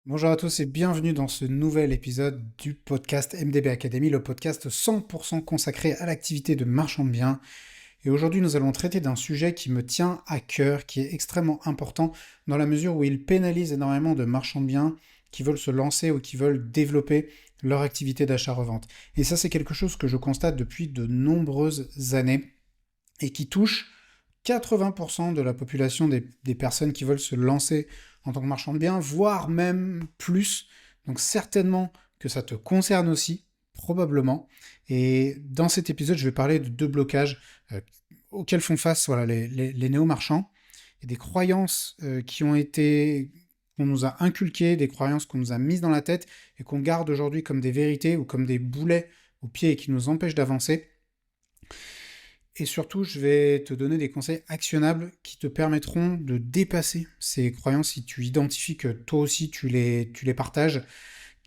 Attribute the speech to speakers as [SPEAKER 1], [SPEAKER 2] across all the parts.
[SPEAKER 1] Bonjour à tous et bienvenue dans ce nouvel épisode du podcast MDB Academy, le podcast 100% consacré à l'activité de marchand de biens. Et aujourd'hui, nous allons traiter d'un sujet qui me tient à cœur, qui est extrêmement important dans la mesure où il pénalise énormément de marchands de biens qui veulent se lancer ou qui veulent développer leur activité d'achat-revente. Et ça, c'est quelque chose que je constate depuis de nombreuses années et qui touche 80% de la population des personnes qui veulent se lancer en tant que marchand de biens, voire même plus. Donc certainement que ça te concerne aussi, probablement. Et dans cet épisode, je vais parler de deux blocages auxquels font face les néo-marchands et des croyances qu'on nous a inculquées, des croyances qu'on nous a mises dans la tête et qu'on garde aujourd'hui comme des vérités ou comme des boulets aux pieds et qui nous empêchent d'avancer. Et surtout, je vais te donner des conseils actionnables qui te permettront de dépasser ces croyances si tu identifies que toi aussi tu les partages.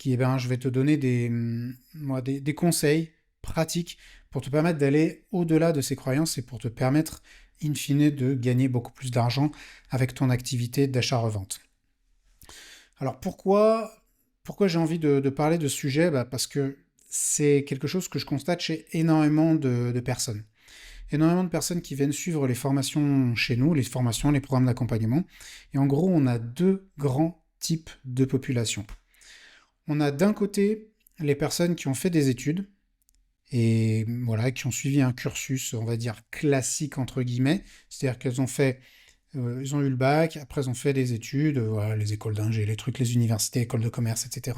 [SPEAKER 1] Je vais te donner des conseils pratiques pour te permettre d'aller au-delà de ces croyances et pour te permettre, in fine, de gagner beaucoup plus d'argent avec ton activité d'achat-revente. Alors pourquoi j'ai envie de parler de ce sujet? Parce que c'est quelque chose que je constate chez énormément de personnes. Énormément de personnes qui viennent suivre les formations chez nous, les formations, les programmes d'accompagnement. Et en gros, on a deux grands types de populations. On a d'un côté les personnes qui ont fait des études et voilà, qui ont suivi un cursus, on va dire, classique entre guillemets. C'est-à-dire qu'elles ont fait, ils ont eu le bac, après elles ont fait des études, voilà, les écoles d'ingé, les trucs, les universités, écoles de commerce, etc.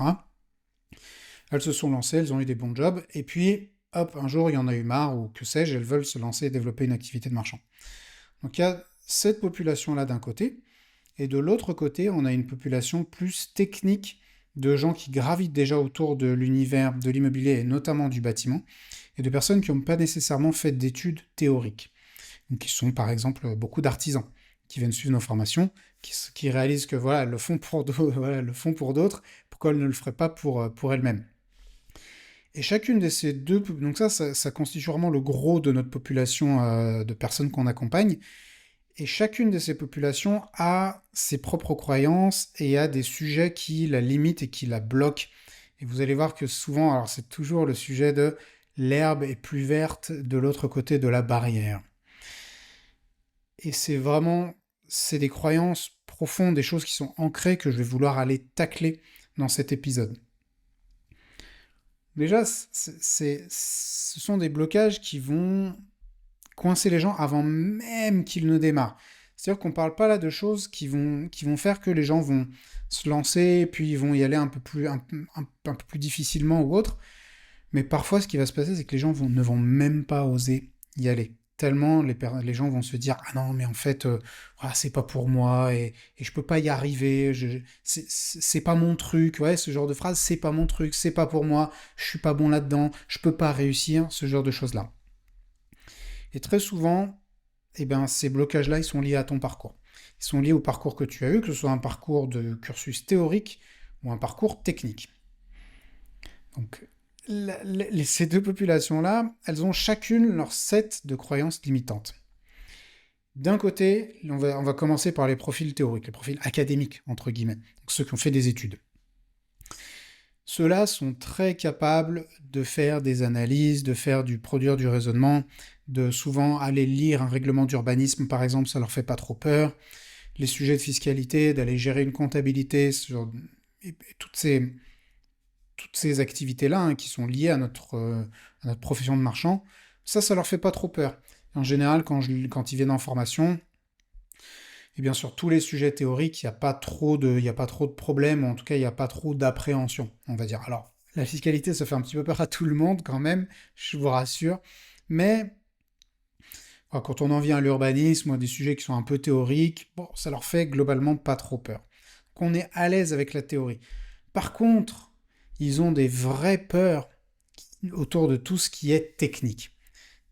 [SPEAKER 1] Elles se sont lancées, elles ont eu des bons jobs, et puis hop, un jour, il y en a eu marre, ou que sais-je, elles veulent se lancer et développer une activité de marchand. Donc il y a cette population-là d'un côté, et de l'autre côté, on a une population plus technique de gens qui gravitent déjà autour de l'univers de l'immobilier, et notamment du bâtiment, et de personnes qui n'ont pas nécessairement fait d'études théoriques. Donc qui sont par exemple beaucoup d'artisans qui viennent suivre nos formations, qui réalisent que voilà, elles le font pour d'autres, voilà, elles le font pour d'autres, pourquoi elles ne le feraient pas pour elles-mêmes. Et chacune de ces deux, donc ça constitue vraiment le gros de notre population de personnes qu'on accompagne. Et chacune de ces populations a ses propres croyances et a des sujets qui la limitent et qui la bloquent. Et vous allez voir que souvent, alors c'est toujours le sujet de l'herbe est plus verte de l'autre côté de la barrière. Et c'est des croyances profondes, des choses qui sont ancrées que je vais vouloir aller tacler dans cet épisode. Déjà, ce sont des blocages qui vont coincer les gens avant même qu'ils ne démarrent. C'est-à-dire qu'on ne parle pas là de choses qui vont faire que les gens vont se lancer, puis ils vont y aller un peu plus difficilement ou autre. Mais parfois, ce qui va se passer, c'est que les gens ne vont même pas oser y aller. Tellement les gens vont se dire ah non, mais en fait, voilà, c'est pas pour moi et je peux pas y arriver, c'est pas mon truc, ouais, ce genre de phrase, c'est pas mon truc, c'est pas pour moi, je suis pas bon là-dedans, je peux pas réussir, ce genre de choses-là. Et très souvent, eh ben, ces blocages-là, ils sont liés à ton parcours. Ils sont liés au parcours que tu as eu, que ce soit un parcours de cursus théorique ou un parcours technique. Donc, ces deux populations-là, elles ont chacune leur set de croyances limitantes. D'un côté, on va commencer par les profils théoriques, les profils académiques, entre guillemets, donc ceux qui ont fait des études. Ceux-là sont très capables de faire des analyses, produire du raisonnement, de souvent aller lire un règlement d'urbanisme, par exemple, ça leur fait pas trop peur. Les sujets de fiscalité, d'aller gérer une comptabilité, et toutes ces activités-là hein, qui sont liées à notre profession de marchand, ça leur fait pas trop peur. En général, quand ils viennent en formation, et bien sur tous les sujets théoriques, il y a pas trop de problèmes, ou en tout cas, il n'y a pas trop d'appréhension, on va dire. Alors, la fiscalité, ça fait un petit peu peur à tout le monde quand même, je vous rassure, mais quand on en vient à l'urbanisme ou à des sujets qui sont un peu théoriques, bon, ça leur fait globalement pas trop peur. Qu'on est à l'aise avec la théorie. Par contre, ils ont des vraies peurs autour de tout ce qui est technique,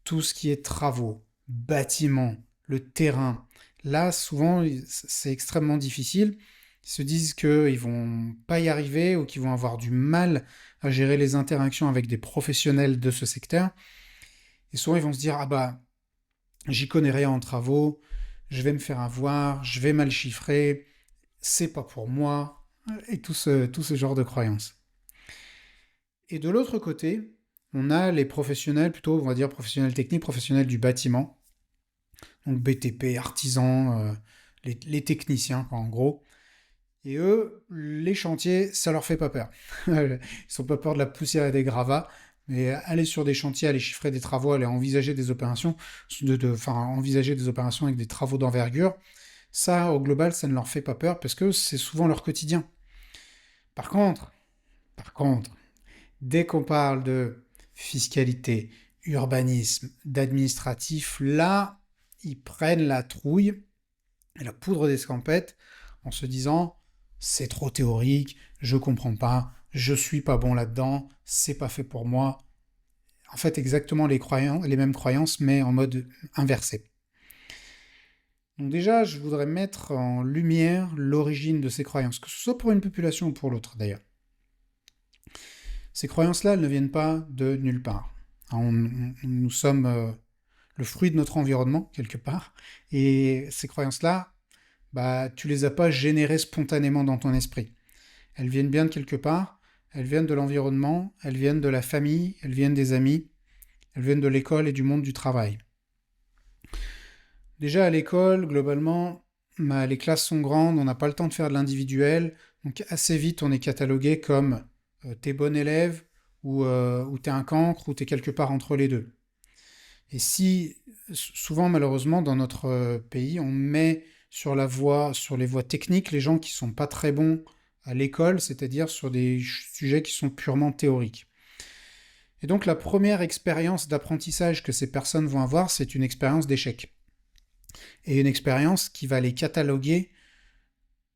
[SPEAKER 1] tout ce qui est travaux, bâtiments, le terrain. Là, souvent, c'est extrêmement difficile. Ils se disent qu'ils vont pas y arriver ou qu'ils vont avoir du mal à gérer les interactions avec des professionnels de ce secteur. Et souvent, ils vont se dire, ah bah, j'y connais rien en travaux, je vais me faire avoir, je vais mal chiffrer, c'est pas pour moi, et tout ce genre de croyances. Et de l'autre côté, on a les professionnels, plutôt on va dire professionnels techniques, professionnels du bâtiment, donc BTP, artisans, les techniciens quoi, en gros. Et eux, les chantiers, ça leur fait pas peur. Ils sont pas peur de la poussière et des gravats, mais aller sur des chantiers, aller chiffrer des travaux, aller envisager des opérations, envisager des opérations avec des travaux d'envergure, ça, au global, ça ne leur fait pas peur parce que c'est souvent leur quotidien. Par contre, par contre, dès qu'on parle de fiscalité, urbanisme, d'administratif, là, ils prennent la trouille et la poudre d'escampette en se disant c'est trop théorique, je comprends pas, je suis pas bon là-dedans, c'est pas fait pour moi. En fait, exactement les mêmes croyances, mais en mode inversé. Donc déjà, je voudrais mettre en lumière l'origine de ces croyances, que ce soit pour une population ou pour l'autre d'ailleurs. Ces croyances-là, elles ne viennent pas de nulle part. Nous sommes le fruit de notre environnement, quelque part, et ces croyances-là, bah, tu les as pas générées spontanément dans ton esprit. Elles viennent bien de quelque part, elles viennent de l'environnement, elles viennent de la famille, elles viennent des amis, elles viennent de l'école et du monde du travail. Déjà à l'école, globalement, bah, les classes sont grandes, on n'a pas le temps de faire de l'individuel, donc assez vite on est catalogué comme t'es bon élève, ou t'es un cancre, ou t'es quelque part entre les deux. Et si, souvent malheureusement dans notre pays, on met sur les voies techniques les gens qui sont pas très bons à l'école, c'est-à-dire sur des sujets qui sont purement théoriques. Et donc la première expérience d'apprentissage que ces personnes vont avoir, c'est une expérience d'échec. Et une expérience qui va les cataloguer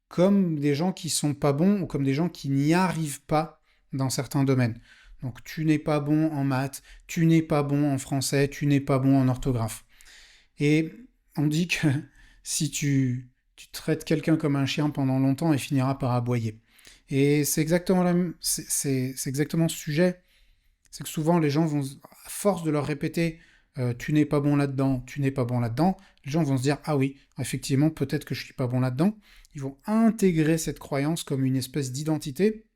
[SPEAKER 1] comme des gens qui sont pas bons ou comme des gens qui n'y arrivent pas dans certains domaines. Donc tu n'es pas bon en maths, tu n'es pas bon en français, tu n'es pas bon en orthographe. Et on dit que si tu traites quelqu'un comme un chien pendant longtemps, il finira par aboyer. Et c'est exactement, c'est exactement ce sujet. C'est que souvent les gens vont, à force de leur répéter tu n'es pas bon là-dedans, tu n'es pas bon là-dedans, les gens vont se dire ah oui, effectivement, peut-être que je suis pas bon là-dedans. Ils vont intégrer cette croyance comme une espèce d'identité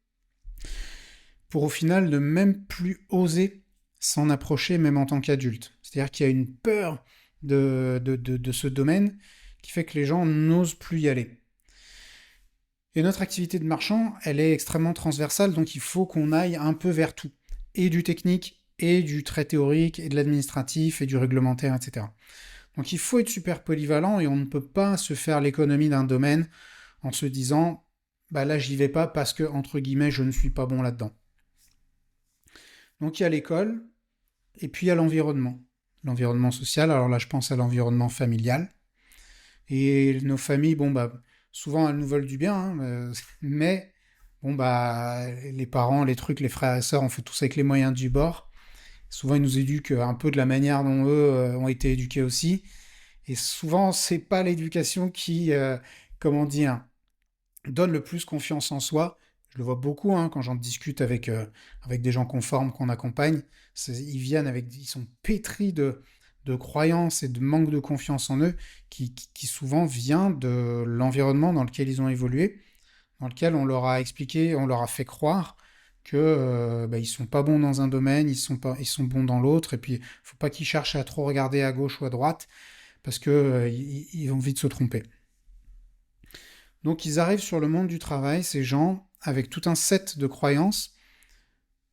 [SPEAKER 1] pour au final ne même plus oser s'en approcher même en tant qu'adulte. C'est-à-dire qu'il y a une peur de ce domaine qui fait que les gens n'osent plus y aller. Et notre activité de marchand, elle est extrêmement transversale, donc il faut qu'on aille un peu vers tout. Et du technique, et du très théorique, et de l'administratif, et du réglementaire, etc. Donc il faut être super polyvalent, et on ne peut pas se faire l'économie d'un domaine en se disant bah là j'y vais pas parce que, entre guillemets, je ne suis pas bon là-dedans. Donc il y a l'école, et puis il y a l'environnement. L'environnement social, alors là je pense à l'environnement familial. Et nos familles, bon bah, souvent elles nous veulent du bien, hein, mais bon bah, les parents, les trucs, les frères et sœurs, on fait tous avec les moyens du bord. Souvent ils nous éduquent un peu de la manière dont eux ont été éduqués aussi. Et souvent c'est pas l'éducation qui, comment dire, donne le plus confiance en soi. Je le vois beaucoup hein, quand j'en discute avec des gens qu'on forme, qu'on accompagne. Ils sont pétris de croyances et de manque de confiance en eux qui souvent vient de l'environnement dans lequel ils ont évolué, dans lequel on leur a expliqué, on leur a fait croire que ils sont pas bons dans un domaine, ils sont bons dans l'autre, et puis faut pas qu'ils cherchent à trop regarder à gauche ou à droite parce que ils vont vite se tromper. Donc ils arrivent sur le monde du travail, ces gens, avec tout un set de croyances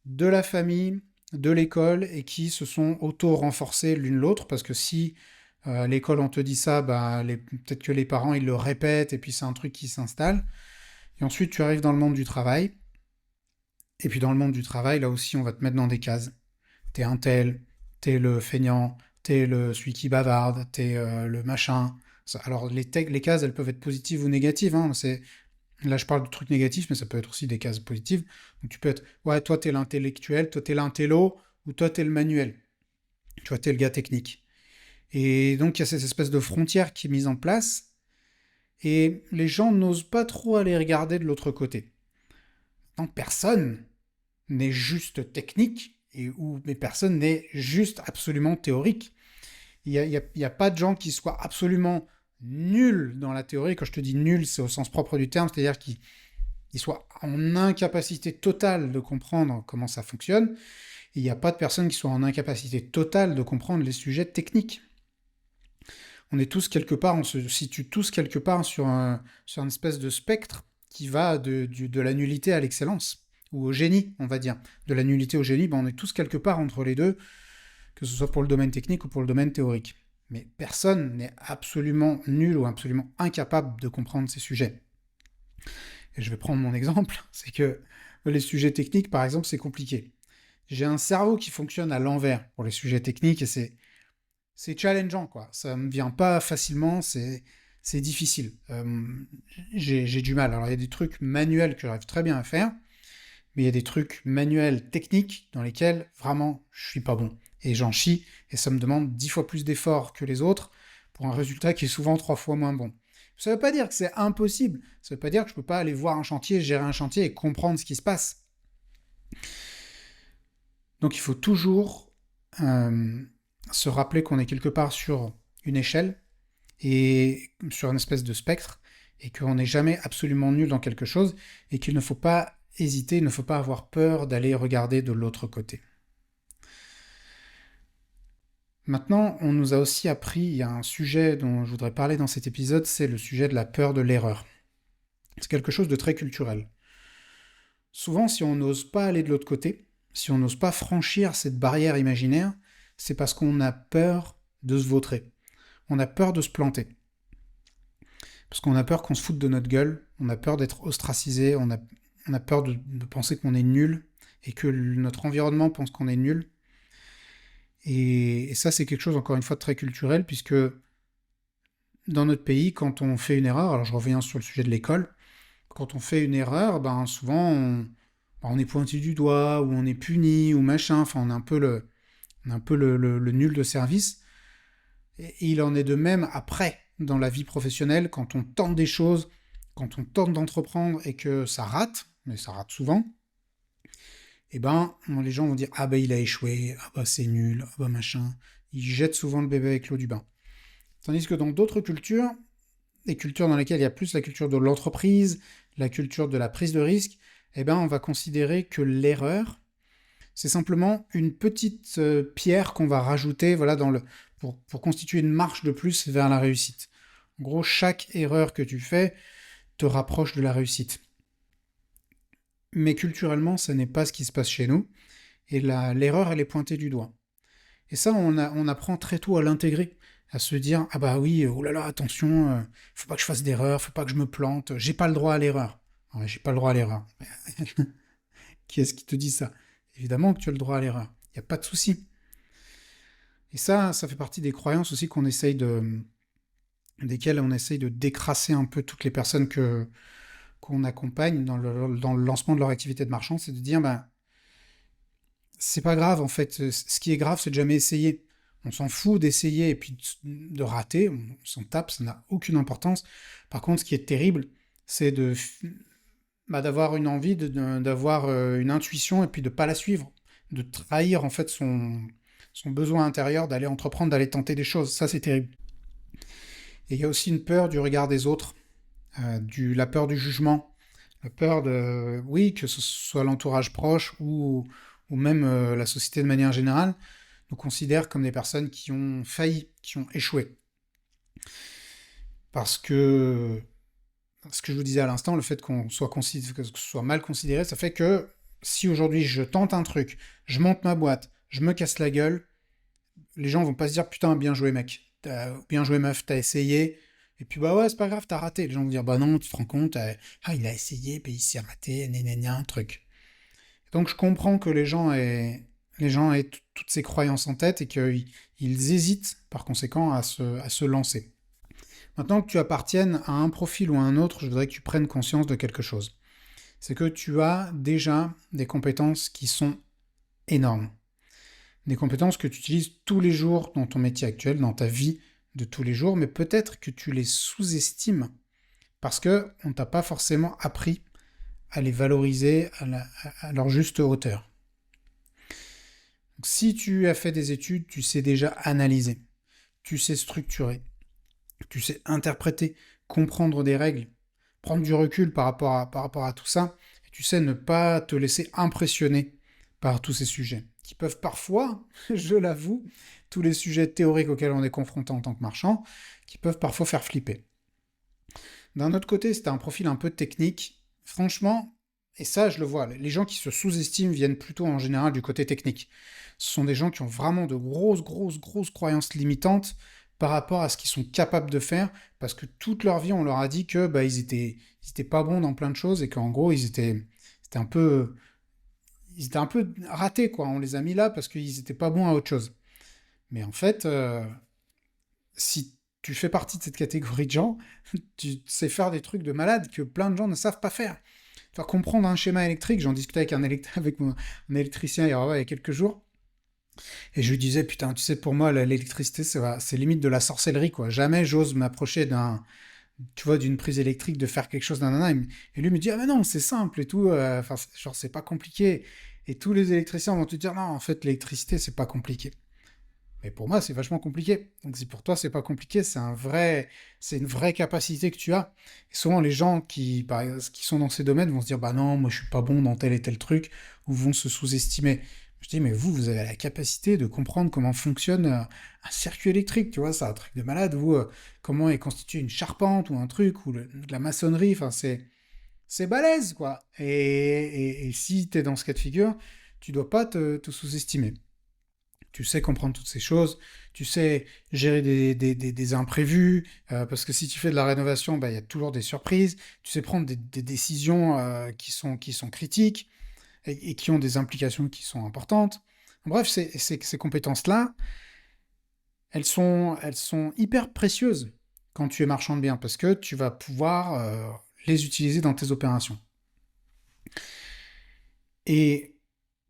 [SPEAKER 1] de la famille, de l'école, et qui se sont auto-renforcées l'une l'autre, parce que si à l'école on te dit ça, bah, peut-être que les parents ils le répètent, et puis c'est un truc qui s'installe. Et ensuite tu arrives dans le monde du travail, et puis dans le monde du travail, là aussi on va te mettre dans des cases. T'es un tel, t'es le feignant, t'es celui qui bavarde, t'es le machin. Alors les cases, elles peuvent être positives ou négatives. Hein, là, je parle de trucs négatifs, mais ça peut être aussi des cases positives. Donc tu peux être, ouais, toi t'es l'intellectuel, toi t'es l'intello, ou toi t'es le manuel. Tu vois, t'es le gars technique. Et donc il y a cette espèce de frontière qui est mise en place, et les gens n'osent pas trop aller regarder de l'autre côté. Donc personne n'est juste technique, mais personne n'est juste absolument théorique. Il y a pas de gens qui soient absolument nuls dans la théorie. Quand je te dis nul, c'est au sens propre du terme, c'est-à-dire qu'il qui soient en incapacité totale de comprendre comment ça fonctionne, et il n'y a pas de personnes qui soient en incapacité totale de comprendre les sujets techniques. On est tous quelque part, on se situe tous quelque part sur une espèce de spectre qui va de la nullité à l'excellence, ou au génie, on va dire. De la nullité au génie, on est tous quelque part entre les deux, que ce soit pour le domaine technique ou pour le domaine théorique. Mais personne n'est absolument nul ou absolument incapable de comprendre ces sujets. Et je vais prendre mon exemple, c'est que les sujets techniques, par exemple, c'est compliqué. J'ai un cerveau qui fonctionne à l'envers pour les sujets techniques et c'est challengeant, quoi. Ça me vient pas facilement, c'est difficile. J'ai du mal. Alors, il y a des trucs manuels que j'arrive très bien à faire, mais il y a des trucs manuels techniques dans lesquels, vraiment, je suis pas bon. Et j'en chie, et ça me demande 10 fois plus d'efforts que les autres pour un résultat qui est souvent 3 fois moins bon. Ça veut pas dire que c'est impossible. Ça veut pas dire que je peux pas aller voir un chantier, gérer un chantier et comprendre ce qui se passe. Donc, il faut toujours se rappeler qu'on est quelque part sur une échelle et sur une espèce de spectre et qu'on n'est jamais absolument nul dans quelque chose et qu'il ne faut pas hésiter, il ne faut pas avoir peur d'aller regarder de l'autre côté. Maintenant, on nous a aussi appris, il y a un sujet dont je voudrais parler dans cet épisode, c'est le sujet de la peur de l'erreur. C'est quelque chose de très culturel. Souvent, si on n'ose pas aller de l'autre côté, si on n'ose pas franchir cette barrière imaginaire, c'est parce qu'on a peur de se vautrer. On a peur de se planter. Parce qu'on a peur qu'on se foute de notre gueule, on a peur d'être ostracisé, on a peur de penser qu'on est nul, et que notre environnement pense qu'on est nul. Et ça, c'est quelque chose, encore une fois, de très culturel, puisque dans notre pays, quand on fait une erreur, alors je reviens sur le sujet de l'école, quand on fait une erreur, souvent, on est pointé du doigt, ou on est puni, ou machin, enfin, on est un peu le nul de service. Et il en est de même après, dans la vie professionnelle, quand on tente des choses, quand on tente d'entreprendre et que ça rate, mais ça rate souvent, les gens vont dire « Ah il a échoué, ah c'est nul, ah machin ». Ils jettent souvent le bébé avec l'eau du bain. Tandis que dans d'autres cultures, les cultures dans lesquelles il y a plus la culture de l'entreprise, la culture de la prise de risque, on va considérer que l'erreur, c'est simplement une petite pierre qu'on va rajouter pour constituer une marche de plus vers la réussite. En gros, chaque erreur que tu fais te rapproche de la réussite. Mais culturellement, ça n'est pas ce qui se passe chez nous, et l'erreur, elle est pointée du doigt. Et ça, on apprend très tôt à l'intégrer, à se dire « Ah oui, oh là là, attention, faut pas que je fasse d'erreur, faut pas que je me plante, j'ai pas le droit à l'erreur. » Ouais, j'ai pas le droit à l'erreur. Qui est-ce qui te dit ça? Évidemment que tu as le droit à l'erreur, il n'y a pas de souci. Et ça fait partie des croyances aussi desquelles on essaye de décrasser un peu toutes les personnes qu'on accompagne dans le lancement de leur activité de marchand, c'est de dire, c'est pas grave en fait, ce qui est grave c'est de jamais essayer. On s'en fout d'essayer et puis de rater, on s'en tape, ça n'a aucune importance. Par contre, ce qui est terrible, c'est d'avoir une envie, d'avoir une intuition et puis de pas la suivre, de trahir en fait son besoin intérieur d'aller entreprendre, d'aller tenter des choses. Ça, c'est terrible. Et il y a aussi une peur du regard des autres, la peur du jugement, la peur que ce soit l'entourage proche ou même la société de manière générale, nous considère comme des personnes qui ont failli, qui ont échoué. Parce que ce que je vous disais à l'instant, le fait que ce soit mal considéré, ça fait que si aujourd'hui je tente un truc, je monte ma boîte, je me casse la gueule, les gens vont pas se dire putain, bien joué mec, bien joué meuf, t'as essayé, et puis ouais, c'est pas grave, t'as raté. Les gens vont dire bah non, tu te rends compte, il a essayé, puis il s'est raté, un truc. Donc je comprends que les gens aient toutes ces croyances en tête et qu'ils hésitent par conséquent à se lancer. Maintenant que tu appartiennes à un profil ou à un autre, je voudrais que tu prennes conscience de quelque chose. C'est que tu as déjà des compétences qui sont énormes. Des compétences que tu utilises tous les jours dans ton métier actuel, dans ta vie de tous les jours, mais peut-être que tu les sous-estimes parce qu'on ne t'a pas forcément appris à les valoriser à leur juste hauteur. Donc, si tu as fait des études, tu sais déjà analyser, tu sais structurer, tu sais interpréter, comprendre des règles, prendre du recul par rapport à tout ça, et tu sais, ne pas te laisser impressionner par tous ces sujets, qui peuvent parfois, je l'avoue, tous les sujets théoriques auxquels on est confronté en tant que marchand, qui peuvent parfois faire flipper. D'un autre côté, si tu as un profil un peu technique, franchement, et ça je le vois, les gens qui se sous-estiment viennent plutôt en général du côté technique. Ce sont des gens qui ont vraiment de grosses croyances limitantes par rapport à ce qu'ils sont capables de faire, parce que toute leur vie on leur a dit que bah, ils étaient pas bons dans plein de choses et qu'en gros c'était un peu, ils étaient un peu ratés quoi. On les a mis là parce qu'ils étaient pas bons à autre chose. Mais en fait, si tu fais partie de cette catégorie de gens, tu sais faire des trucs de malade que plein de gens ne savent pas faire. Tu vas comprendre un schéma électrique, j'en discutais avec un électricien il y a quelques jours, et je lui disais, putain, tu sais, pour moi, l'électricité, c'est limite de la sorcellerie, quoi. Jamais j'ose m'approcher tu vois, d'une prise électrique, de faire quelque chose, nanana. Et lui me dit, ah mais non, c'est simple et tout, enfin, genre, c'est pas compliqué. Et tous les électriciens vont te dire, non, en fait, l'électricité, c'est pas compliqué. Mais pour moi, c'est vachement compliqué. Donc si pour toi, c'est pas compliqué, c'est une vraie capacité que tu as. Et souvent, les gens qui sont dans ces domaines vont se dire, bah non, moi je suis pas bon dans tel et tel truc, ou vont se sous-estimer. Je dis, mais vous avez la capacité de comprendre comment fonctionne un circuit électrique, tu vois, c'est un truc de malade, ou comment est constituée une charpente, ou un truc, ou de la maçonnerie, enfin, c'est balèze, quoi. Et si t'es dans ce cas de figure, tu dois pas te sous-estimer. Tu sais comprendre toutes ces choses, tu sais gérer des imprévus, parce que si tu fais de la rénovation, bah, il y a toujours des surprises, tu sais prendre des décisions qui sont critiques et qui ont des implications qui sont importantes. Bref, ces compétences-là, elles sont hyper précieuses quand tu es marchand de biens, parce que tu vas pouvoir les utiliser dans tes opérations. Et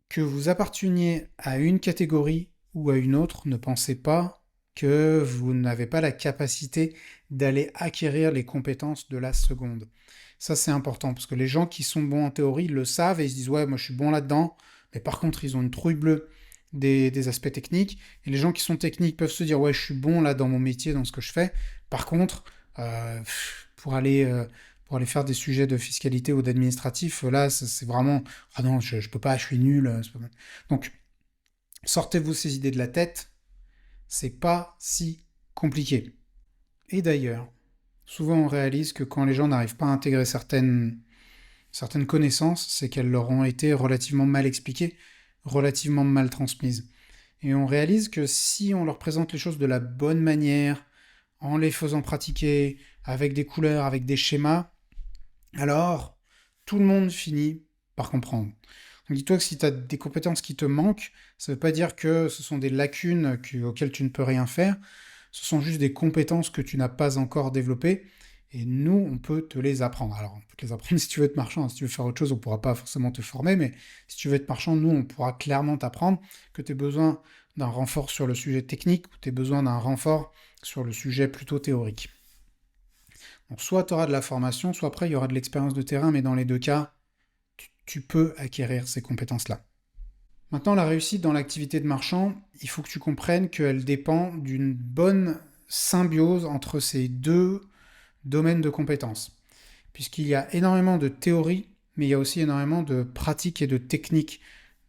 [SPEAKER 1] que vous apparteniez à une catégorie ou à une autre, ne pensez pas que vous n'avez pas la capacité d'aller acquérir les compétences de la seconde. Ça, c'est important, parce que les gens qui sont bons en théorie ils le savent et ils se disent, ouais, moi je suis bon là-dedans, mais par contre, ils ont une trouille bleue des aspects techniques. Et les gens qui sont techniques peuvent se dire, ouais, je suis bon là dans mon métier, dans ce que je fais. Par contre, pour aller, euh, pour aller faire des sujets de fiscalité ou d'administratif, là, c'est vraiment, ah non, je peux pas, je suis nul. C'est pas bon. Donc, sortez-vous ces idées de la tête, c'est pas si compliqué. Et d'ailleurs, souvent on réalise que quand les gens n'arrivent pas à intégrer certaines connaissances, c'est qu'elles leur ont été relativement mal expliquées, relativement mal transmises. Et on réalise que si on leur présente les choses de la bonne manière, en les faisant pratiquer, avec des couleurs, avec des schémas, alors tout le monde finit par comprendre. Donc dis-toi que si tu as des compétences qui te manquent, ça ne veut pas dire que ce sont des lacunes auxquelles tu ne peux rien faire, ce sont juste des compétences que tu n'as pas encore développées, et nous, on peut te les apprendre. Alors, on peut te les apprendre si tu veux être marchand, si tu veux faire autre chose, on ne pourra pas forcément te former, mais si tu veux être marchand, nous, on pourra clairement t'apprendre que tu as besoin d'un renfort sur le sujet technique, ou tu as besoin d'un renfort sur le sujet plutôt théorique. Donc, soit tu auras de la formation, soit après, il y aura de l'expérience de terrain, mais dans les deux cas, tu peux acquérir ces compétences-là. Maintenant, la réussite dans l'activité de marchand, il faut que tu comprennes qu'elle dépend d'une bonne symbiose entre ces deux domaines de compétences. Puisqu'il y a énormément de théorie, mais il y a aussi énormément de pratique et de technique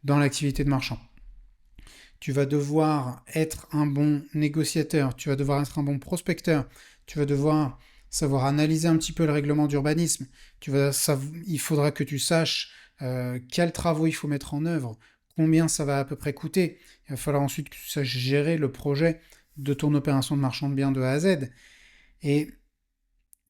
[SPEAKER 1] dans l'activité de marchand. Tu vas devoir être un bon négociateur, tu vas devoir être un bon prospecteur, tu vas devoir savoir analyser un petit peu le règlement d'urbanisme, il faudra que tu saches quels travaux il faut mettre en œuvre, combien ça va à peu près coûter. Il va falloir ensuite que tu saches gérer le projet de ton opération de marchand de biens de A à Z. Et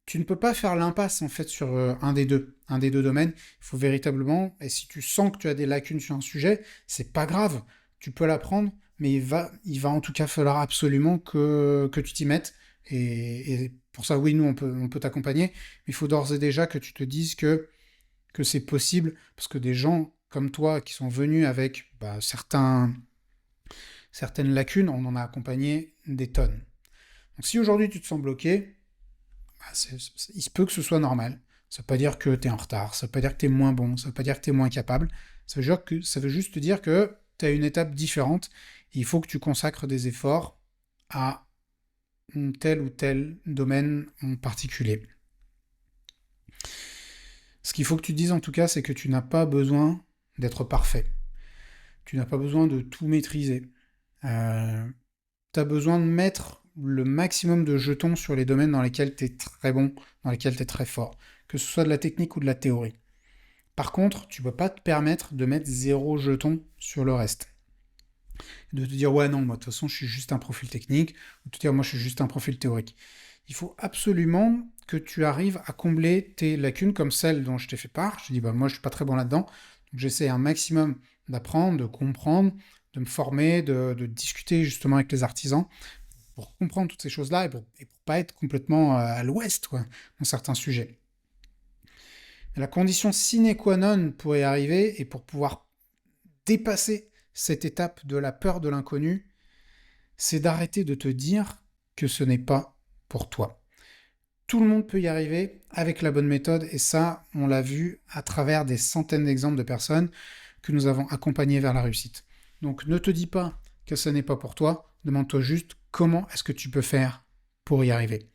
[SPEAKER 1] tu ne peux pas faire l'impasse en fait sur un des deux domaines. Il faut véritablement, et si tu sens que tu as des lacunes sur un sujet, c'est pas grave, tu peux l'apprendre, mais il va en tout cas falloir absolument que tu t'y mettes. Et pour ça, oui, nous on peut t'accompagner, mais il faut d'ores et déjà que tu te dises que c'est possible, parce que des gens comme toi qui sont venus avec certaines lacunes, on en a accompagné des tonnes. Donc si aujourd'hui tu te sens bloqué, il se peut que ce soit normal. Ça ne veut pas dire que tu es en retard, ça ne veut pas dire que tu es moins bon, ça ne veut pas dire que tu es moins capable. Ça veut juste te dire que tu as une étape différente et il faut que tu consacres des efforts à tel ou tel domaine en particulier. Ce qu'il faut que tu te dises en tout cas, c'est que tu n'as pas besoin d'être parfait. Tu n'as pas besoin de tout maîtriser. Tu as besoin de mettre le maximum de jetons sur les domaines dans lesquels tu es très bon, dans lesquels tu es très fort, que ce soit de la technique ou de la théorie. Par contre, tu ne peux pas te permettre de mettre 0 jeton sur le reste. De te dire, ouais, non, moi, de toute façon, je suis juste un profil technique, ou de te dire, moi, je suis juste un profil théorique. Il faut absolument que tu arrives à combler tes lacunes comme celles dont je t'ai fait part. Je te dis, bah, moi, je suis pas très bon là-dedans, donc j'essaie un maximum d'apprendre, de comprendre, de me former, de discuter justement avec les artisans, pour comprendre toutes ces choses-là et pour pas être complètement à l'ouest, quoi, dans certains sujets. Mais la condition sine qua non pour y arriver et pour pouvoir dépasser cette étape de la peur de l'inconnu, c'est d'arrêter de te dire que ce n'est pas pour toi. Tout le monde peut y arriver avec la bonne méthode et ça, on l'a vu à travers des centaines d'exemples de personnes que nous avons accompagnées vers la réussite. Donc ne te dis pas que ce n'est pas pour toi, demande-toi juste comment est-ce que tu peux faire pour y arriver.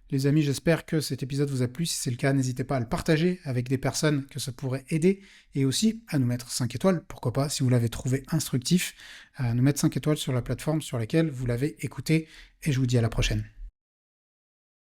[SPEAKER 1] Les amis, j'espère que cet épisode vous a plu. Si c'est le cas, n'hésitez pas à le partager avec des personnes que ça pourrait aider et aussi à nous mettre 5 étoiles, pourquoi pas, si vous l'avez trouvé instructif, à nous mettre 5 étoiles sur la plateforme sur laquelle vous l'avez écouté et je vous dis à la prochaine.